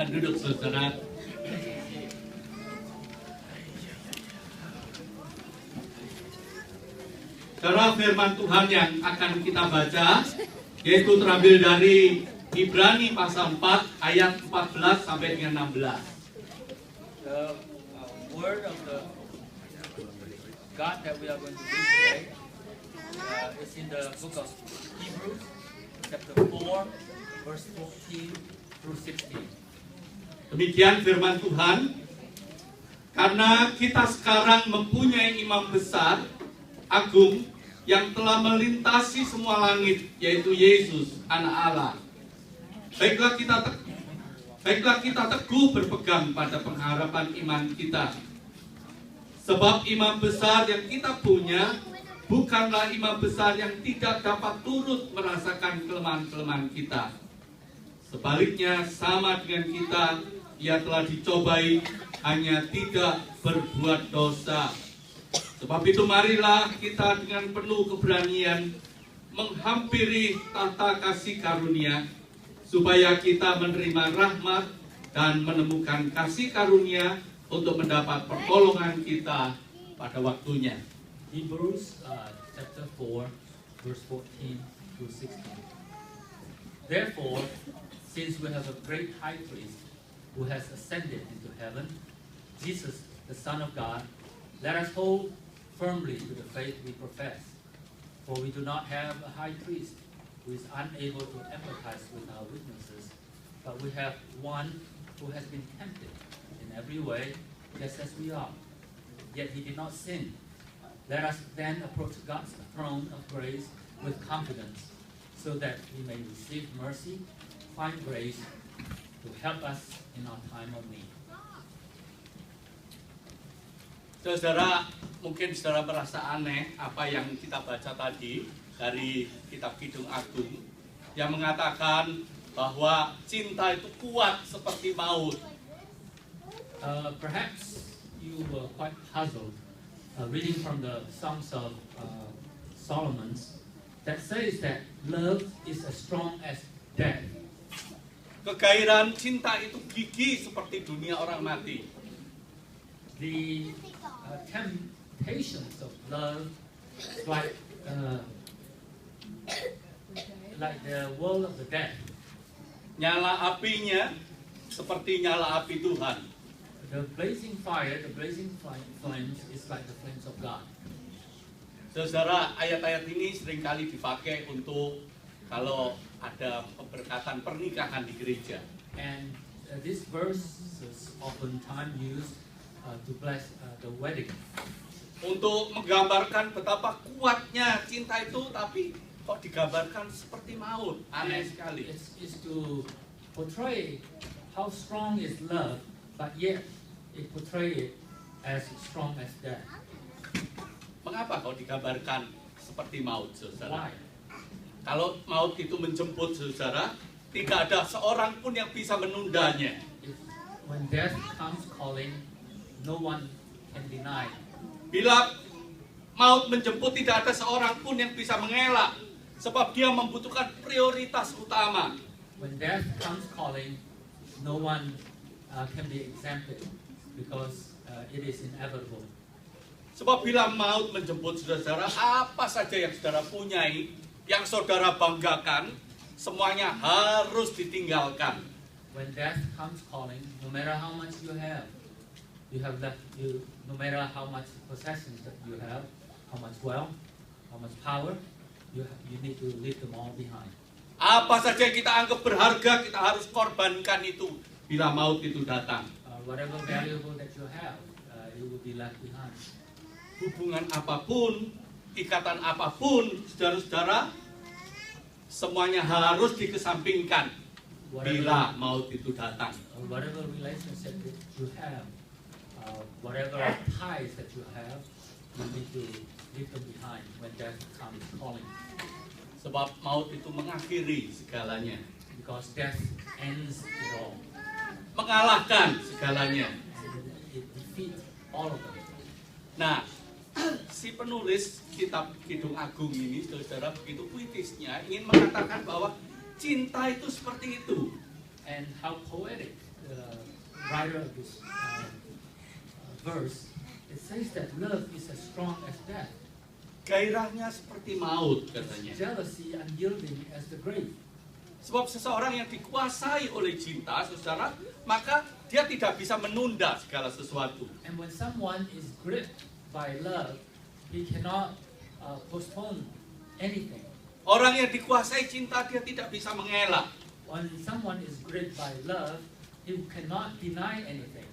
Silakan duduk, saudara. Saudara, firman Tuhan yang akan kita baca yaitu terambil dari Ibrani pasal 4 ayat 14 sampai dengan 16. The word of the God that we are going to read today is in the book of Hebrews, chapter 4, verse 14 through 16. Demikian firman Tuhan. Karena kita sekarang mempunyai imam besar agung yang telah melintasi semua langit, yaitu Yesus, Anak Allah. Baiklah kita teguh berpegang pada pengharapan iman kita. Sebab imam besar yang kita punya bukanlah imam besar yang tidak dapat turut merasakan kelemahan-kelemahan kita. Sebaliknya sama dengan kita, ia telah dicobai, hanya tidak berbuat dosa. Sebab itu marilah kita dengan penuh keberanian menghampiri tahta kasih karunia, supaya kita menerima rahmat dan menemukan kasih karunia untuk mendapat pertolongan kita pada waktunya. Hebrews chapter 4, verse 14 through 16. Therefore, since we have a great high priest who has ascended into heaven, Jesus, the Son of God, let us hold firmly to the faith we profess. For we do not have a high priest who is unable to empathize with our weaknesses, but we have one who has been tempted in every way, just as we are. Yet he did not sin. Let us then approach God's throne of grace with confidence, so that we may receive mercy, find grace to help us in our time of need. Saudara, mungkin saudara merasa aneh apa yang kita baca tadi dari kitab Kidung Agung yang mengatakan bahwa cinta itu kuat seperti maut. Perhaps you were quite puzzled reading from the Songs of Solomon that says that love is as strong as death. Kegairahan cinta itu gigih seperti dunia orang mati. The temptations of love is like the world of the dead. Nyala apinya seperti nyala api Tuhan. The blazing fire, the blazing flames is like the flames of God. Saudara, ayat-ayat ini seringkali dipakai untuk kalau ada pemberkatan pernikahan di gereja. And this verse is oftentimes used to bless the wedding. Untuk menggambarkan betapa kuatnya cinta itu, tapi kok digambarkan seperti maut. Aneh sekali. It's to portray how strong is love, but yet it portray it as strong as death. Mengapa kok digambarkan seperti maut, saudara? Why? Kalau maut itu menjemput, saudara, tidak ada seorang pun yang bisa menundanya. When death comes calling, no one can deny. Bila maut menjemput, tidak ada seorang pun yang bisa mengelak, sebab dia membutuhkan prioritas utama. When death comes calling, no one can be exempted because it is inevitable. Sebab bila maut menjemput saudara, apa saja yang saudara punyai, yang saudara banggakan, semuanya harus ditinggalkan. When death comes calling, no matter how much you have left, no matter how much possessions that you have, how much wealth, how much power, you need to leave them all behind. Apa saja yang kita anggap berharga, kita harus korbankan itu bila maut itu datang. Whatever valuable that you have, it will be left behind. Hubungan apapun, ikatan apapun, saudara-saudara, semuanya harus dikesampingkan bila maut itu datang. Whatever relationship that you have, whatever ties that you have, you need to leave them behind when death comes calling. Sebab maut itu mengakhiri segalanya. Because death ends it all. Mengalahkan segalanya. It defeats all of them. Nah, si penulis kitab Kidung Agung ini, saudara, begitu puitisnya ingin mengatakan bahwa cinta itu seperti itu. And how poetic the writer of this verse, it says that love is as strong as death. Gairahnya seperti maut katanya. Jealousy unyielding as the grave. Sebab seseorang yang dikuasai oleh cinta, saudara, maka dia tidak bisa menunda segala sesuatu. And when someone is gripped by love, he cannot postpone anything. Orang yang dikuasai cinta, dia tidak bisa mengelak. When someone is gripped by love, he cannot deny anything.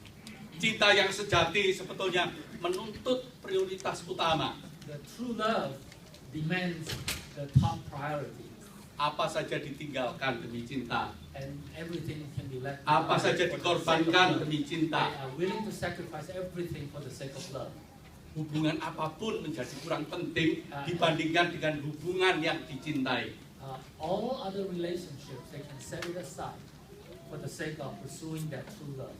Cinta yang sejati sebetulnya menuntut prioritas utama. The true love demands the top priority. Apa saja ditinggalkan demi cinta. And everything can be left. Apa saja dikorbankan demi cinta. They are willing to sacrifice everything for the sake of love. Hubungan apapun menjadi kurang penting dibandingkan dengan hubungan yang dicintai. All other relationships, they can set it aside for the sake of pursuing that true love.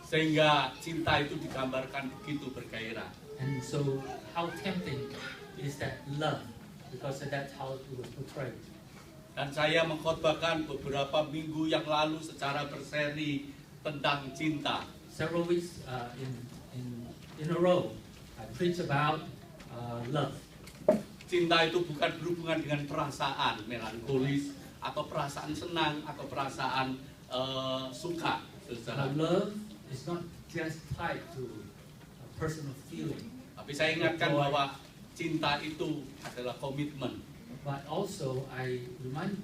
Sehingga cinta itu digambarkan begitu bergairah. And so, how tempting is that love? Because that's how it was portrayed. Dan saya mengkhotbahkan beberapa minggu yang lalu secara berseri tentang cinta. Several weeks in a row, I preach about love. Cinta itu bukan berhubungan dengan perasaan melankolis atau perasaan senang atau perasaan suka. Love is not just tied to a personal feeling. Tapi saya ingatkan bahwa cinta itu adalah komitmen. But also I reminded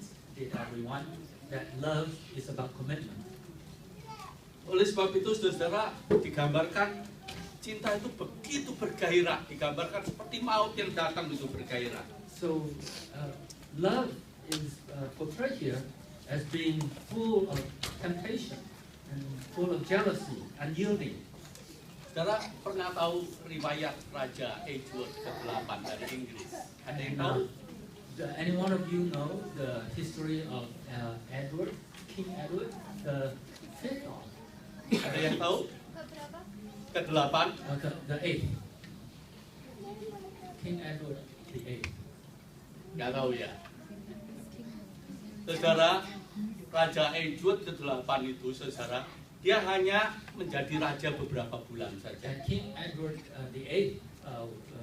everyone that love is about commitment. Oleh sebab itu, saudara, digambarkan cinta itu begitu bergairah, digambarkan seperti maut yang datang itu bergairah. So love is portrayed here as being full of temptation and full of jealousy, unyielding. Saudara pernah tahu riwayat Raja Edward ke-8 dari Inggris? Ada yang tahu? Any one of you know the history of Edward, King Edward, the fifth? Ada yang tahu? Ke-8? The eighth. King Edward the eighth. Nggak tahu ya. Saudara, Raja Edward ke-8 itu, saudara, dia hanya menjadi raja beberapa bulan saja. And King Edward the eighth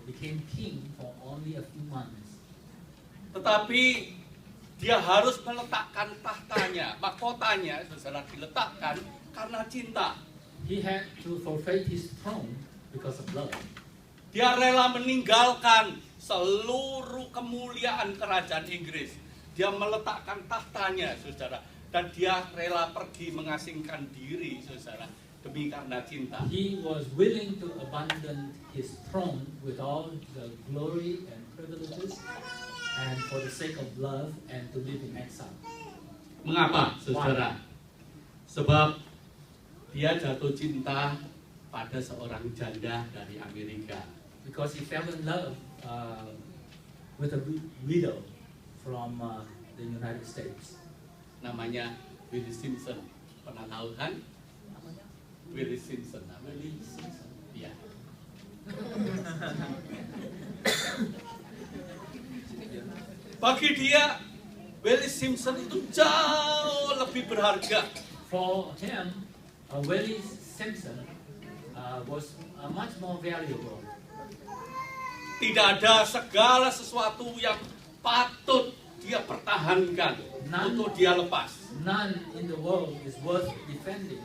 became king for only a few months. Tetapi dia harus meletakkan tahtanya, mahkotanya, saudara, diletakkan karena cinta. He had to forfeit his throne because of love. Dia rela meninggalkan seluruh kemuliaan kerajaan Inggris. Dia meletakkan tahtanya, saudara, dan dia rela pergi mengasingkan diri, saudara, demi karena cinta. He was willing to abandon his throne with all the glory and privileges, and for the sake of love, and to live in exile. Mengapa, saudara? Sebab dia jatuh cinta pada seorang janda dari Amerika. Because he fell in love with a widow from the United States. Namanya Willie Simpson. Pernah tahu kan? Willie Simpson namanya. Willie Simpson. Iya. Bagi dia, Willie Simpson itu jauh lebih berharga. For him, Willie Simpson was much more valuable. Tidak ada segala sesuatu yang patut dia pertahankan untuk dia lepas. None in the world is worth defending.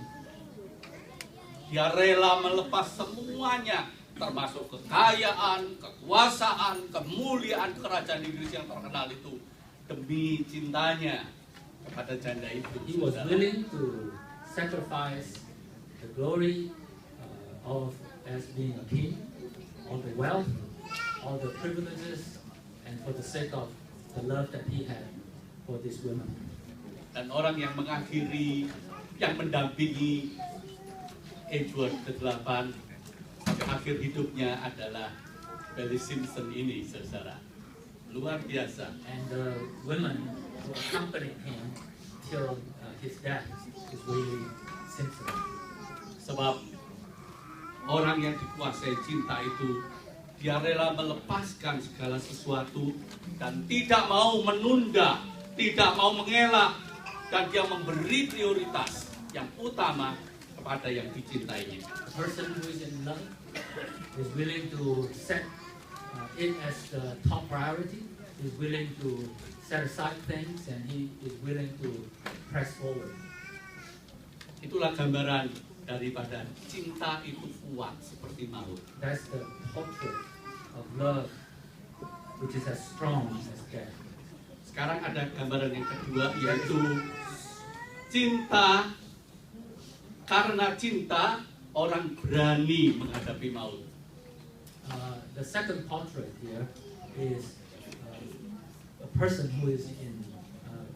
Dia rela melepas semuanya, termasuk kekayaan, kekuasaan, kemuliaan kerajaan Inggris yang terkenal itu demi cintanya kepada janda itu. He was willing to sacrifice the glory of as being a king, all the wealth, all the privileges, and for the sake of the love that he had for this woman. Dan orang yang mengakhiri, yang mendampingi Edward ke-8 sampai akhir hidupnya adalah Willie Simpson ini, saudara. Luar biasa. And the women who accompanied him till his death is Willie Simpson. Sebab orang yang dikuasai cinta itu, dia rela melepaskan segala sesuatu dan tidak mau menunda, tidak mau mengelak, dan dia memberi prioritas yang utama kepada yang dicintainya. A person who is in love is willing to set it as the top priority, is willing to set aside things, and he is willing to press forward. Itulah gambaran daripada cinta itu kuat seperti maut. That's the portrait of love, which is as strong as death. Sekarang ada gambaran yang kedua, yaitu cinta. Karena cinta, orang berani menghadapi maut. The second portrait here is a person who is in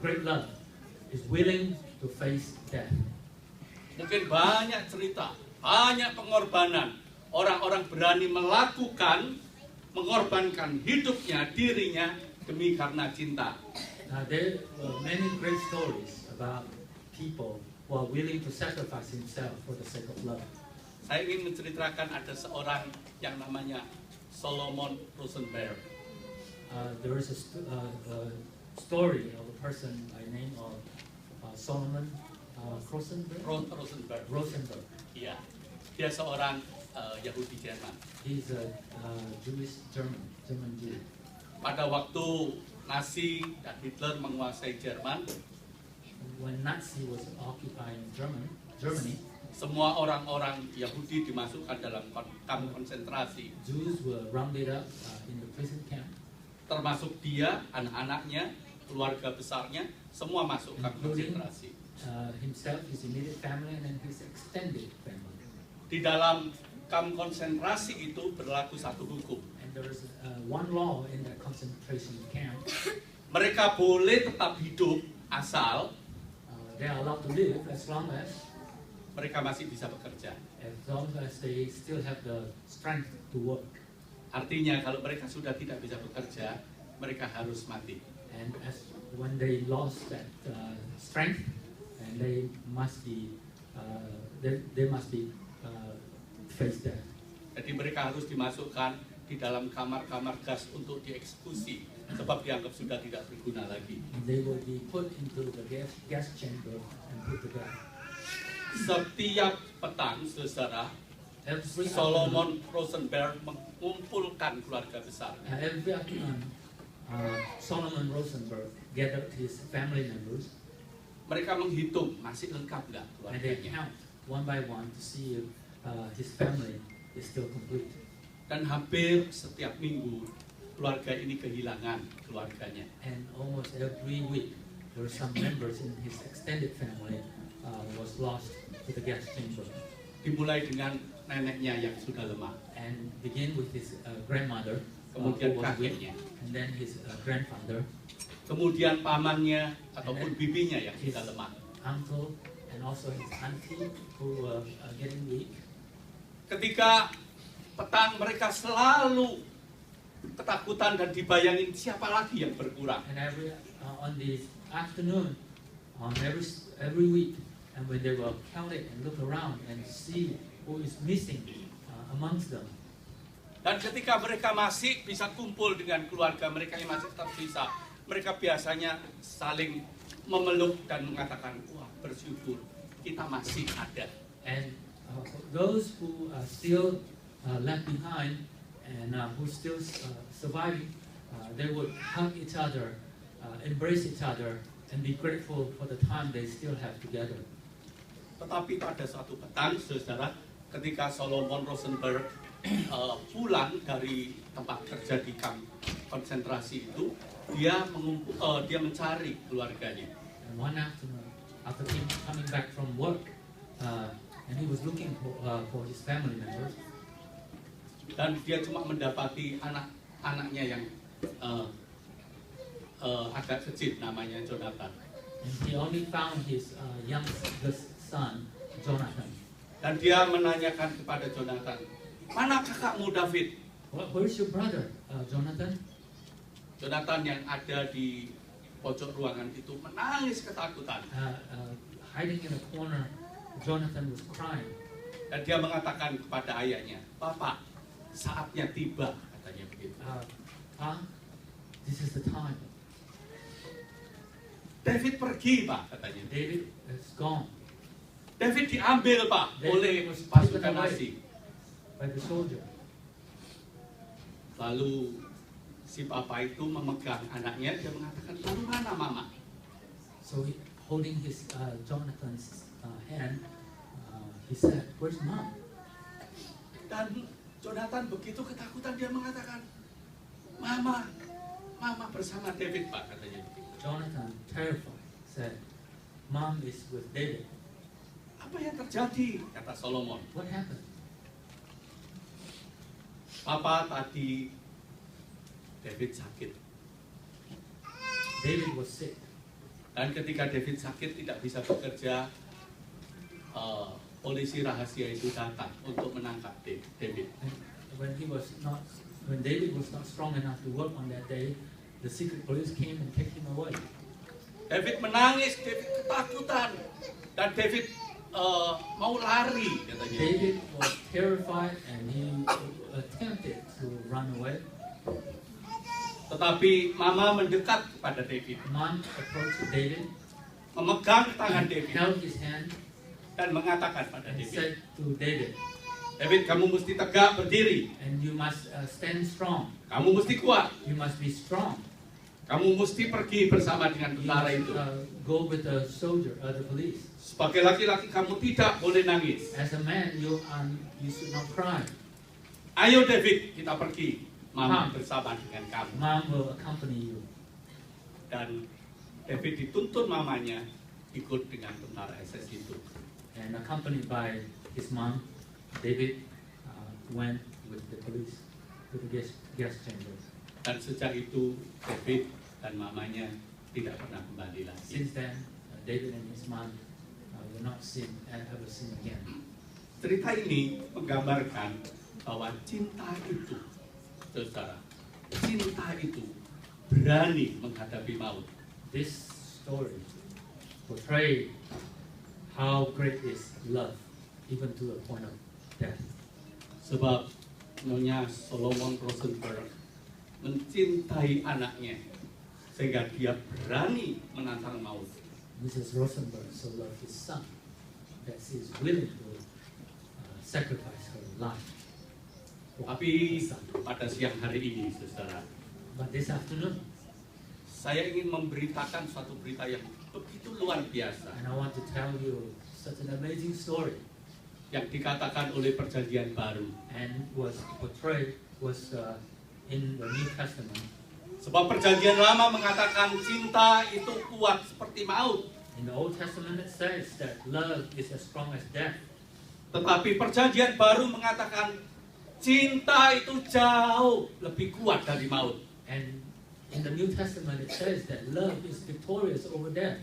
great love, is willing to face death. Mungkin banyak cerita, banyak pengorbanan. Orang-orang berani mengorbankan hidupnya, dirinya demi karena cinta. There were many great stories about people who are willing to sacrifice himself for the sake of love. Saya ingin menceritakan ada seorang yang namanya Solomon Rosenberg. There is a story of a person by the name of Solomon Rosenberg. Iya, dia seorang Yahudi Jerman. He's a Jewish German Jew. Pada waktu Nazi dan Hitler menguasai Jerman, when Nazi was occupying Germany, semua orang-orang Yahudi dimasukkan dalam kamp konsentrasi. Jews were rounded up in the prison camp. Termasuk dia, anak-anaknya, keluarga besarnya, semua masuk kamp konsentrasi. Himself, his immediate family, and then his extended family. Di dalam kamp konsentrasi itu berlaku satu hukum. And there is one law in that concentration camp. Mereka boleh tetap hidup asal they are allowed to live as long as masih bisa bekerja. they still have the strength to work. Artinya kalau mereka sudah tidak bisa bekerja, mereka harus mati. And when they lost that strength, and they must be face death. Jadi mereka harus dimasukkan di dalam kamar-kamar gas untuk dieksekusi, sebab dianggap sudah tidak berguna lagi. And they will be put into the gas chamber and put to death. Setiap petang, saudara, Solomon Rosenberg mengumpulkan keluarga besar. Every afternoon, Solomon Rosenberg gathered his family members. Mereka menghitung masih lengkap nggak And they keluarganya. count one by one to see if his family is still complete. Dan hampir setiap minggu keluarga ini kehilangan keluarganya. And almost every week, there were some members in his extended family was lost to the gas chamber. Dimulai dengan neneknya yang sudah lemah, And begin with his grandmother, kemudian who was weak, kakeknya, and then his grandfather, kemudian pamannya ataupun bibinya yang sudah lemah. uncle, and also his auntie who were getting weak. Ketika petang mereka selalu ketakutan dan dibayangin siapa lagi yang berkurang. And on the afternoon, on every week, and when they will count it and look around and see who is missing amongst them. Dan ketika mereka masih bisa kumpul dengan keluarga mereka yang masih tersisa, mereka biasanya saling memeluk dan mengatakan, wah bersyukur kita masih ada. And those who are still left behind and who still surviving, they would hug each other, embrace each other, and be grateful for the time they still have together. Tetapi pada suatu petang, saudara, ketika Solomon Rosenberg pulang dari tempat kerja di kamp konsentrasi itu, dia mencari keluarganya. And one afternoon, after him coming back from work, and he was looking for his family members. Dan dia cuma mendapati anak-anaknya yang agak kecil, namanya Jonathan. And he only found his youngest son, Jonathan. Dan dia menanyakan kepada Jonathan, mana kakakmu David? Where's your brother, Jonathan? Jonathan yang ada di pojok ruangan itu menangis ketakutan. Hiding in a corner, Jonathan was crying. Dan dia mengatakan kepada ayahnya, Bapak, saatnya tiba, katanya begitu. This is the time. David pergi, Pak, katanya. David is gone. David diambil Pak David oleh was pasukan taken away asing. by the soldier. Lalu si papa itu memegang anaknya, dia mengatakan, lalu mana mama? So he, holding his Jonathan's hand, he said, "Where's mom?" Dan Jonathan begitu ketakutan, dia mengatakan, mama bersama David Pak, katanya begitu. Jonathan, terrified, said, "Mom is with David." Apa yang terjadi? Kata Solomon. What happened? Papa tadi David sakit. David was sick. Dan ketika David sakit tidak bisa bekerja, polisi rahasia itu datang untuk menangkap David. And when David was not strong enough to work on that day, the secret police came and took him away. David menangis, David ketakutan, dan David mau lari, katanya. David was terrified and he attempted to run away. Tetapi mama mendekat kepada David, Mom approached David, memegang tangan and David, held his hand, dan mengatakan pada and David, said to David, David, kamu mesti tegak berdiri, "And you must stand strong. kamu mesti kuat, You must be strong. kamu mesti pergi bersama dengan You tentara must itu. go with the soldier, the police. Sebagai laki-laki kamu tidak boleh nangis. As a man, you should not cry. Ayo David, kita pergi. Mama Mom. bersama dengan kamu." Mom will accompany you." Dan David dituntun mamanya ikut dengan tentara SS itu. And accompanied by his mom, David went with the police to the gas chamber. Dan sejak itu David dan mamanya tidak pernah kembali lagi. Since then, David and his mom will not ever sin again. Cerita ini menggambarkan bahwa cinta itu, saudara, cinta itu berani menghadapi maut. This story portrays how great is love, even to the point of death. Sebab Nyonya Solomon Rosenberg mencintai anaknya sehingga dia berani menantang maut. Mrs. Rosenberg so loved his son that she is willing to sacrifice her life for Tapi his son. pada siang hari ini, saudara, But this afternoon, saya ingin memberitakan suatu berita yang begitu luar biasa and I want to tell you such an amazing story, yang dikatakan oleh Perjanjian Baru. and was in the New Testament. Sebab Perjanjian Lama mengatakan cinta itu kuat seperti maut. In the Old Testament, it says that love is as strong as death. Tetapi Perjanjian Baru mengatakan cinta itu jauh lebih kuat dari maut. And in the New Testament, it says that love is victorious over death.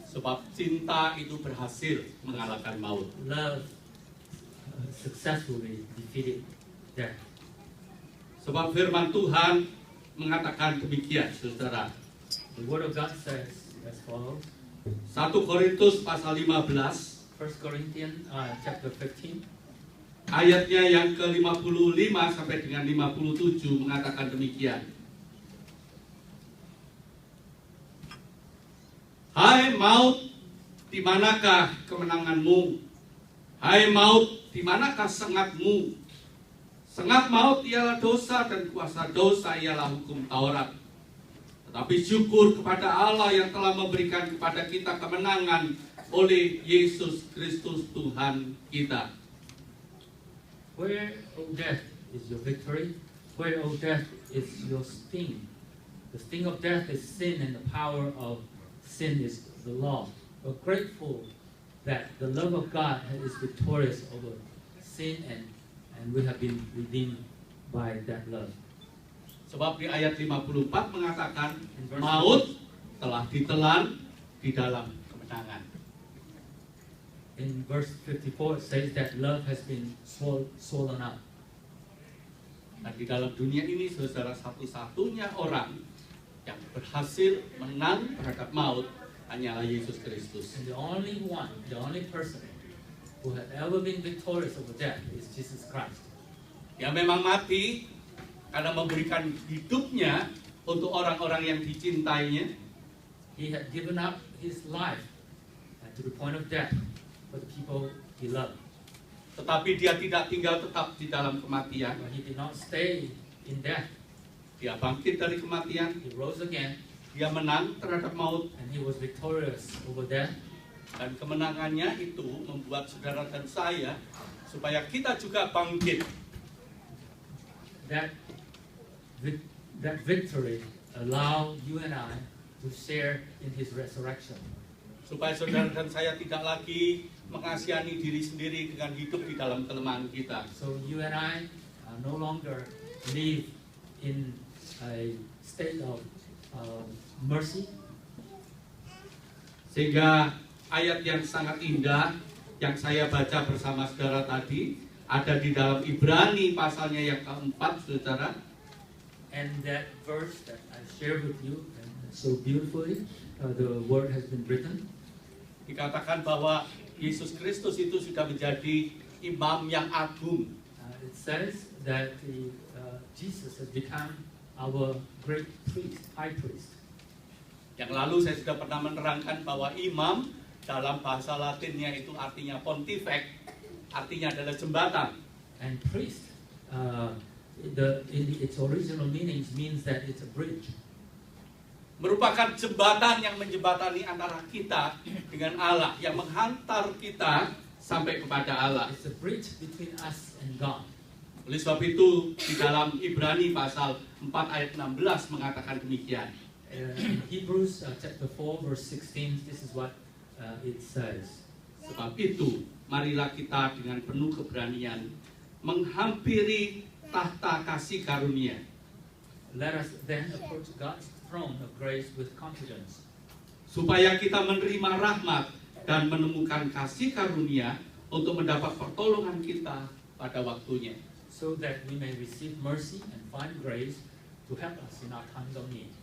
Sebab cinta itu berhasil mengalahkan maut. Love successfully defeated death. Sebab firman Tuhan mengatakan demikian, saudara. The Word of God says as follows. 1 Korintus pasal 15, 1 Corinthians chapter 15, ayatnya yang ke-55 sampai dengan 57 mengatakan demikian. Hai maut, di manakah kemenanganmu? Hai maut, di manakah sengatmu? Sengat maut ialah dosa dan kuasa dosa ialah hukum Taurat. Tetapi syukur kepada Allah yang telah memberikan kepada kita kemenangan oleh Yesus Kristus Tuhan kita. Where, O death, is your victory? Where, O death, is your sting? The sting of death is sin, and the power of sin is the law. We're grateful that the love of God is victorious over sin, and we have been redeemed by that love. Sebab di ayat 54 mengatakan In verse maut telah ditelan di dalam kemenangan. In verse 54, it says that love has been swollen up. Dan di dalam dunia ini, saudara, satu-satunya orang yang berhasil menang terhadap maut hanyalah Yesus Kristus. And the only person who has ever been victorious over death is Jesus Christ. Dia memang mati karena memberikan hidupnya untuk orang-orang yang dicintainya. He had given up his life to the point of death for the people he loved. Tetapi dia tidak tinggal tetap di dalam kematian. But he did not stay in death. Dia bangkit dari kematian. He rose again, Dia menang terhadap maut. and he was victorious over death. Dan kemenangannya itu membuat saudara dan saya supaya kita juga bangkit. That victory allowed you and I to share in his resurrection. Supaya saudara dan saya tidak lagi mengasihani diri sendiri dengan hidup di dalam kelemahan kita. So you and I no longer live in a state of mercy. Sehingga ayat yang sangat indah yang saya baca bersama saudara tadi ada di dalam Ibrani pasalnya yang keempat, saudara. And that verse that I shared with you, and so beautifully, the word has been written. Dikatakan bahwa Yesus Kristus itu sudah menjadi imam yang agung. It says that Jesus has become our great priest, high priest. Yang lalu saya sudah pernah menerangkan bahwa imam dalam bahasa Latinnya itu artinya pontifex, artinya adalah jembatan. And priest, its original meanings means that it's a bridge. Merupakan jembatan yang menjembatani antara kita dengan Allah, yang menghantar kita sampai kepada Allah. It's a bridge between us and God. Oleh sebab itu di dalam Ibrani pasal 4 ayat 16 mengatakan demikian. In Hebrews chapter 4 verse 16, this is what it says. Sebab itu marilah kita dengan penuh keberanian menghampiri tahta kasih karunia. Let us then approach God's throne of grace with confidence, supaya kita menerima rahmat dan menemukan kasih karunia untuk mendapat pertolongan kita pada waktunya. so that we may receive mercy and find grace to help us in our times of need.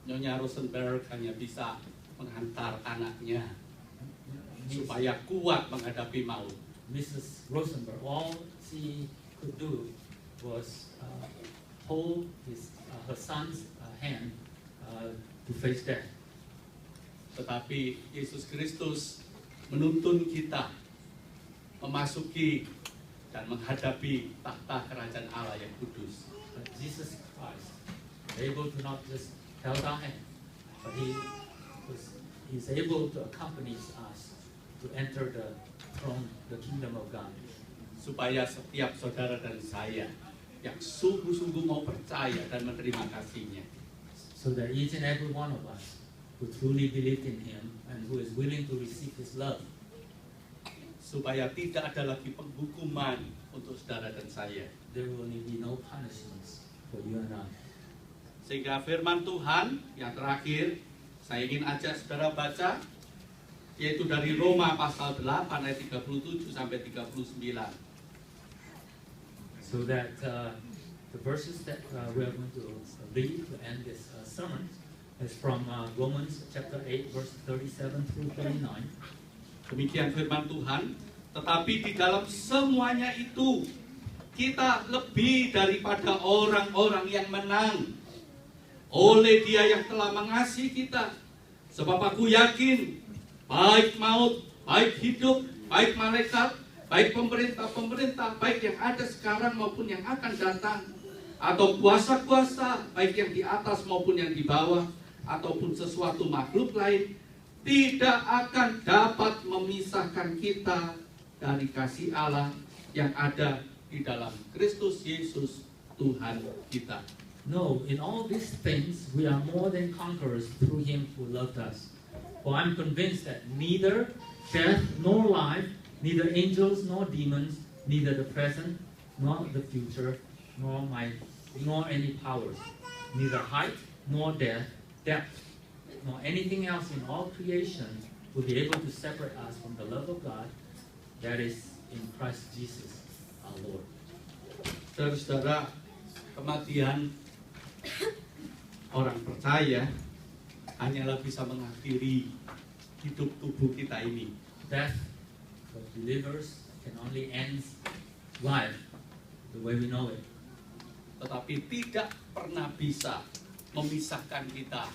Nyonya Rosenberg hanya bisa menghantar anaknya supaya kuat menghadapi maut. Mrs. Rosenberg, all she could do was hold her son's hand to face death. Tetapi Yesus Kristus menuntun kita memasuki dan menghadapi tahta kerajaan Allah yang kudus. But Jesus Christ was able to not just hold our hand, but he's able to accompany us to enter the throne, the kingdom of God. Supaya setiap saudara dan saya yang sungguh-sungguh mau percaya dan menerima kasih-Nya, So that each and every one of us who truly believe in Him and who is willing to receive His love, supaya tidak ada lagi penghukuman untuk saudara dan saya. there will be no punishments for you and I. Sehingga firman Tuhan yang terakhir saya ingin ajak saudara baca, yaitu dari Roma pasal 8 ayat 37 sampai 39. So that the verses that we are going to read to end this sermon is from Romans chapter 8 verse 37 through 39. Demikian firman Tuhan. Tetapi di dalam semuanya itu kita lebih daripada orang-orang yang menang oleh Dia yang telah mengasihi kita. Sebab aku yakin baik maut, baik hidup, baik malaikat, baik pemerintah-pemerintah, baik yang ada sekarang maupun yang akan datang, atau kuasa-kuasa, baik yang di atas maupun yang di bawah, ataupun sesuatu makhluk lain, tidak akan dapat memisahkan kita dari kasih Allah yang ada di dalam Kristus Yesus Tuhan kita. No, in all these things we are more than conquerors through Him who loved us. For I'm convinced that neither death nor life, neither angels nor demons, neither the present nor the future, nor any powers, neither height nor depth, nor anything else in all creation will be able to separate us from the love of God that is in Christ Jesus our Lord. Saudara-saudara, kematian orang percaya hanyalah bisa mengakhiri hidup tubuh kita ini. Death for believers can only end life the way we know it. Tetapi tidak pernah bisa memisahkan kita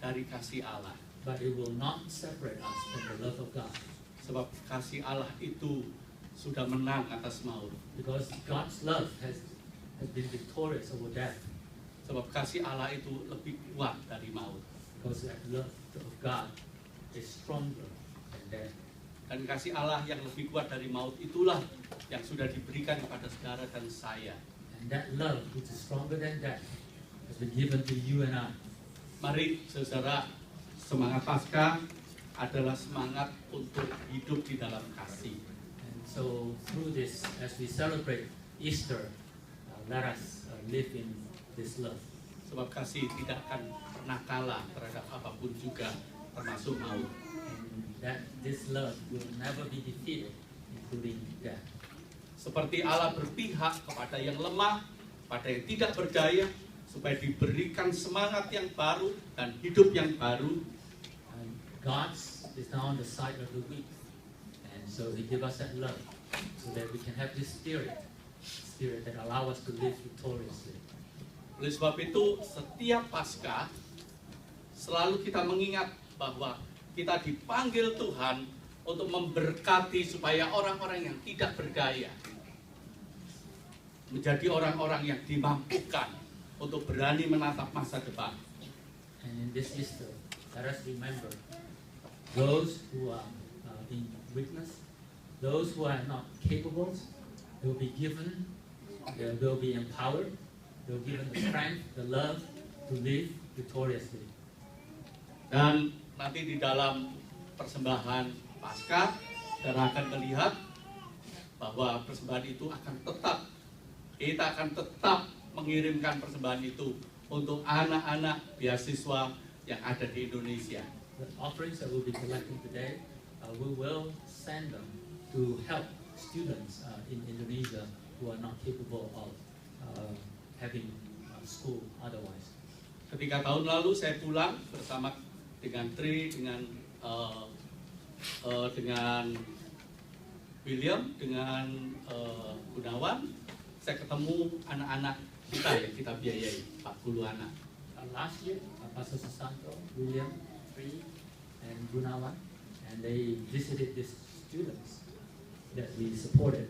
dari kasih Allah. but it will not separate us from the love of God. Sebab kasih Allah itu sudah menang atas maut. Because God's love has been victorious over death. Sebab kasih Allah itu lebih kuat dari maut. Because the love of God is stronger than death. Dan kasih Allah yang lebih kuat dari maut itulah yang sudah diberikan kepada saudara dan saya. And that love, which is stronger than death, has been given to you and I. Mari saudara, semangat Paskah adalah semangat untuk hidup di dalam kasih. And so through this, as we celebrate Easter, let us live in this love. Sebab kasih tidak akan pernah kalah terhadap apapun juga, termasuk maut. And that this love will never be defeated, including death. Seperti Allah berpihak kepada yang lemah, pada yang tidak berdaya, supaya diberikan semangat yang baru dan hidup yang baru. And God is now on the side of the weak, and so He gives us that love, so that we can have this spirit that allow us to live victoriously. Oleh sebab itu, setiap Paskah selalu kita mengingat bahwa kita dipanggil Tuhan untuk memberkati supaya orang-orang yang tidak berdaya menjadi orang-orang yang dimampukan untuk berani menatap masa depan. And in this Easter, let us remember those who are in weakness, those who are not capable, they will be given, they will be empowered, they will be given the strength, the love to live victoriously. Dan nanti di dalam persembahan Paskah, kita akan melihat bahwa persembahan itu kita akan tetap mengirimkan persembahan itu untuk anak-anak beasiswa yang ada di Indonesia. The offerings that we'll be collecting today, we will send them to help students in Indonesia who are not capable of having school otherwise. Ketika tahun lalu saya pulang bersama dengan Tri, dengan William, dengan Gunawan, saya ketemu anak-anak kita yang kita biayai, 40 anak. Last year, Pastor Susanto, William, Tri, and Gunawan, and they visited these students that we supported.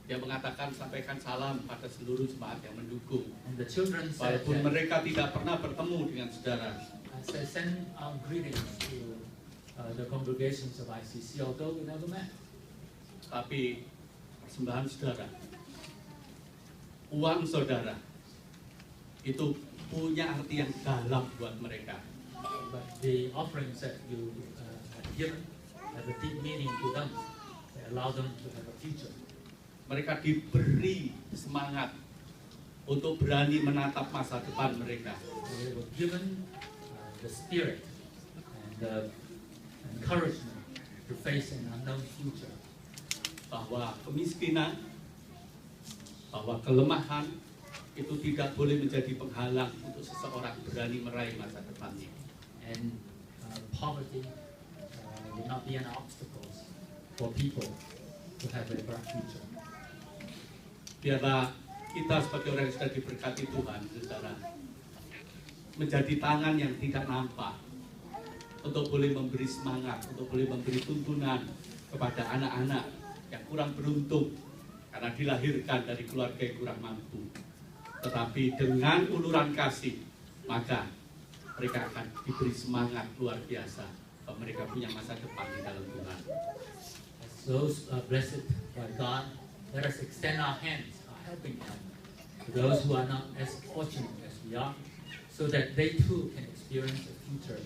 Dia mengatakan sampaikan salam pada seluruh jemaat yang mendukung. And the children said Walaupun that, mereka tidak pernah bertemu dengan saudara. I send our greetings to the congregations of ICC, although we never met. Tapi persembahan saudara, uang saudara, itu punya arti yang dalam buat mereka. But the offerings that you have given have a deep meaning to them. They allow them to have a future. Mereka diberi semangat untuk berani menatap masa depan mereka. They were given the spirit and the encouragement to face an unknown future. Bahwa kemiskinan, bahwa kelemahan itu tidak boleh menjadi penghalang untuk seseorang berani meraih masa depannya. And poverty will not be an obstacle for people to have a bright future. Biarlah kita sebagai orang yang sudah diberkati Tuhan, saudara, menjadi tangan yang tidak nampak untuk boleh memberi semangat, untuk boleh memberi tuntunan kepada anak-anak yang kurang beruntung karena dilahirkan dari keluarga yang kurang mampu. Tetapi dengan uluran kasih, maka mereka akan diberi semangat luar biasa bahwa mereka punya masa depan di dalam Tuhan. As those blessed by God, let us extend our hands, our helping hand, to those who are not as fortunate as we are, so that they too can experience a future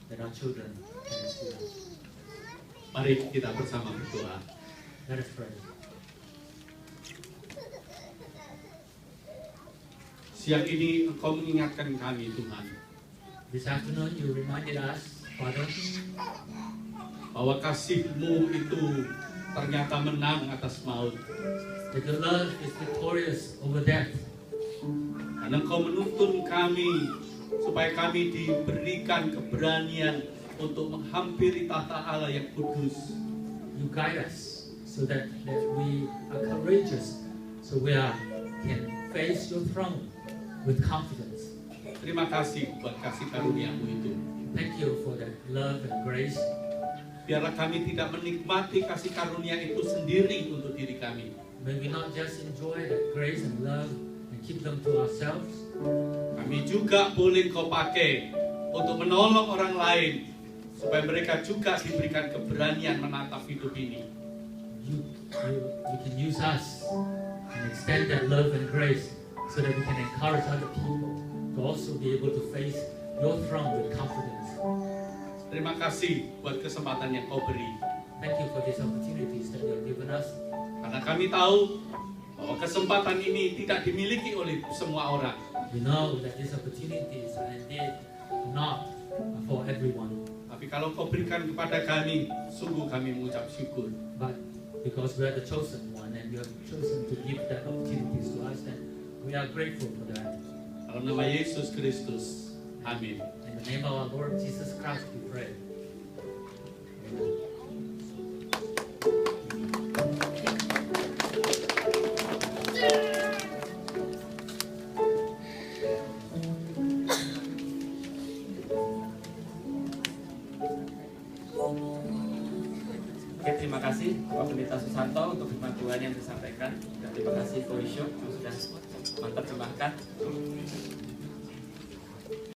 that our children can experience. Mari kita bersama berdoa. Let us pray. Siang ini Engkau mengingatkan kami, Tuhan, This afternoon you reminded us, Father, bahwa kasih-Mu itu ternyata menang atas maut. that your love is victorious over death. Dan Engkau menuntun kami supaya kami diberikan keberanian untuk menghampiri tahta Allah yang kudus. You guide us so that we are courageous, so we can face your throne with confidence. Terima kasih buat kasih karunia-Mu itu. Thank you for that love and grace. Biarlah kami tidak menikmati kasih karunia itu sendiri untuk diri kami. May we not just enjoy that grace and love and keep them to ourselves. Kami juga boleh Kau pakai untuk menolong orang lain, supaya mereka juga diberikan keberanian menatap hidup ini. You can use us and extend that love and grace so that we can encourage other people to also be able to face your throne with confidence. Terima kasih buat kesempatan yang Kau beri. Thank you for these opportunities that you have given us. Karena kami tahu bahwa kesempatan ini tidak dimiliki oleh semua orang. We know that these opportunities are indeed not for everyone. Tapi kalau Kau berikan kepada kami, sungguh kami mengucap syukur. But because we are the chosen one and you have chosen to give that opportunities to us, then we are grateful for that. Dalam nama Yesus Kristus. Amin. In the name of our Lord Jesus Christ we pray. Amen. Oke, terima kasih Bapak Pendeta Susanto untuk firman Tuhan yang disampaikan. Dan terima kasih Ko Isyo yang sudah menerjemahkan.